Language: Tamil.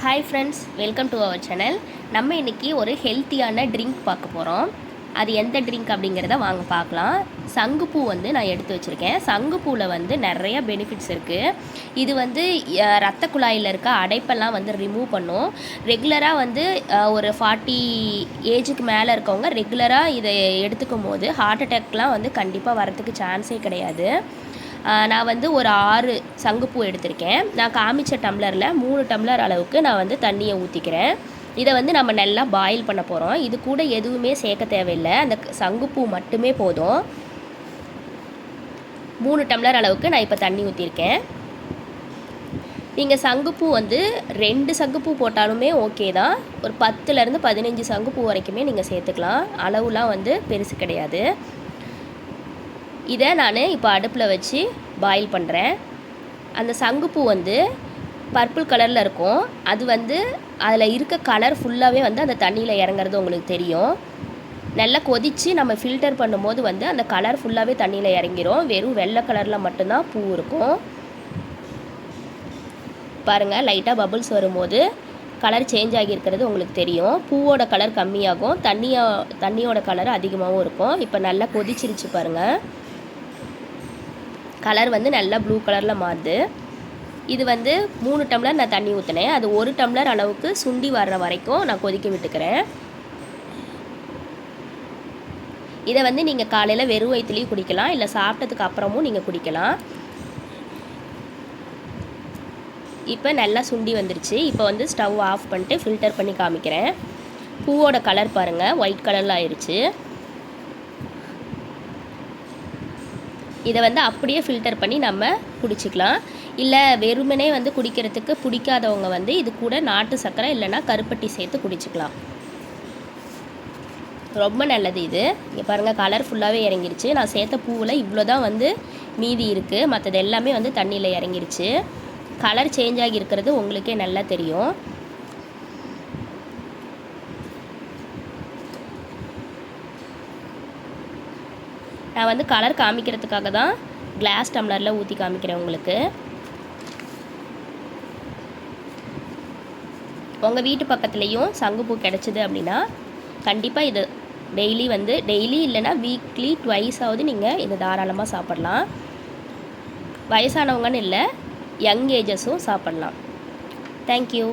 Hi friends, welcome to our channel. நம்ம இன்றைக்கி ஒரு ஹெல்த்தியான ட்ரிங்க் பார்க்க போகிறோம். அது எந்த ட்ரிங்க் அப்படிங்கிறத வாங்க பார்க்கலாம். சங்குப்பூ நான் எடுத்து வச்சுருக்கேன். சங்குப்பூவில் நிறைய பெனிஃபிட்ஸ் இருக்குது. இது இரத்த குழாயில் இருக்க அடைப்பெல்லாம் ரிமூவ் பண்ணும். ரெகுலராக ஒரு 40 ஏஜுக்கு மேலே இருக்கவங்க ரெகுலராக இதை எடுத்துக்கும் போது ஹார்ட் அட்டாக்லாம் கண்டிப்பாக வரத்துக்கு சான்ஸே கிடையாது. நான் ஒரு 6 சங்குப்பூ எடுத்திருக்கேன். நான் காமிச்ச டம்ளரில் 3 டம்ளர் அளவுக்கு நான் தண்ணியை ஊற்றிக்கிறேன். இதை நம்ம நல்லா பாயில் பண்ண போகிறோம். இது கூட எதுவுமே சேர்க்க தேவையில்லை, அந்த சங்குப்பூ மட்டுமே போதும். 3 டம்ளர் அளவுக்கு நான் இப்போ தண்ணி ஊற்றிருக்கேன். நீங்கள் சங்குப்பூ 2 சங்குப்பூ போட்டாலுமே ஓகே தான். ஒரு 10லேருந்து 15 சங்குப்பூ வரைக்குமே நீங்கள் சேர்த்துக்கலாம். அளவுலாம் பெருசு கிடையாது. இதை நான் இப்போ அடுப்பில் வச்சு பாயில் பண்ணுறேன். அந்த சங்குப்பூ பர்பிள் கலரில் இருக்கும். அது அதில் இருக்க கலர் ஃபுல்லாகவே அந்த தண்ணியில் இறங்குறது உங்களுக்கு தெரியும். நல்லா கொதித்து நம்ம ஃபில்டர் பண்ணும்போது அந்த கலர் ஃபுல்லாகவே தண்ணியில் இறங்கிரும். வெறும் வெள்ளை கலரில் மட்டும்தான் பூ இருக்கும். பாருங்கள், லைட்டாக பபுள்ஸ் வரும்போது கலர் சேஞ்ச் ஆகியிருக்கிறது உங்களுக்கு தெரியும். பூவோட கலர் கம்மியாகும், தண்ணியோட கலர் அதிகமாகவும் இருக்கும். இப்போ நல்லா கொதிச்சிருச்சு பாருங்கள். கலர் நல்லா ப்ளூ கலரில் மாறுது. இது 3 டம்ளர் நான் தண்ணி ஊற்றினேன். அது 1 டம்ளர் அளவுக்கு சுண்டி வர்ற வரைக்கும் நான் கொதிக்க விட்டுக்கிறேன். இதை நீங்கள் காலையில் வெறும் வயிற்றுலையும் குடிக்கலாம், இல்லை சாப்பிட்டதுக்கு அப்புறமும் நீங்கள் குடிக்கலாம். இப்போ நல்லா சுண்டி வந்துருச்சு. இப்போ ஸ்டவ் ஆஃப் பண்ணிட்டு ஃபில்டர் பண்ணி காமிக்கிறேன். பூவோட கலர் பாருங்கள், ஒயிட் கலரில் ஆயிடுச்சு. இதை அப்படியே ஃபில்டர் பண்ணி நம்ம குடிச்சிக்கலாம். இல்லை வெறுமனே குடிக்கிறதுக்கு பிடிக்காதவங்க இது கூட நாட்டு சர்க்கரை இல்லைன்னா கருப்பட்டி சேர்த்து குடிச்சிக்கலாம். ரொம்ப நல்லது இது. இங்கே பாருங்கள், கலர் ஃபுல்லாகவே இறங்கிருச்சு. நான் சேர்த்த பூவில் இவ்வளோ தான் மீதி இருக்குது. மற்றது எல்லாமே தண்ணியில் இறங்கிருச்சு. கலர் சேஞ்ச் ஆகி இருக்கிறது உங்களுக்கே நல்லா தெரியும். நான் கலர் காமிக்கிறதுக்காக தான் கிளாஸ் டம்ளரில் ஊற்றி காமிக்கிறேன் உங்களுக்கு. உங்கள் வீட்டு பக்கத்துலேயும் சங்குப்பூ கிடச்சிது அப்படின்னா கண்டிப்பாக இது டெய்லி இல்லைன்னா வீக்லி 2 நீங்கள் இதை தாராளமாக சாப்பிட்லாம். வயசானவங்கன்னு இல்லை, யங் ஏஜஸும் சாப்பிட்லாம். தேங்க்யூ.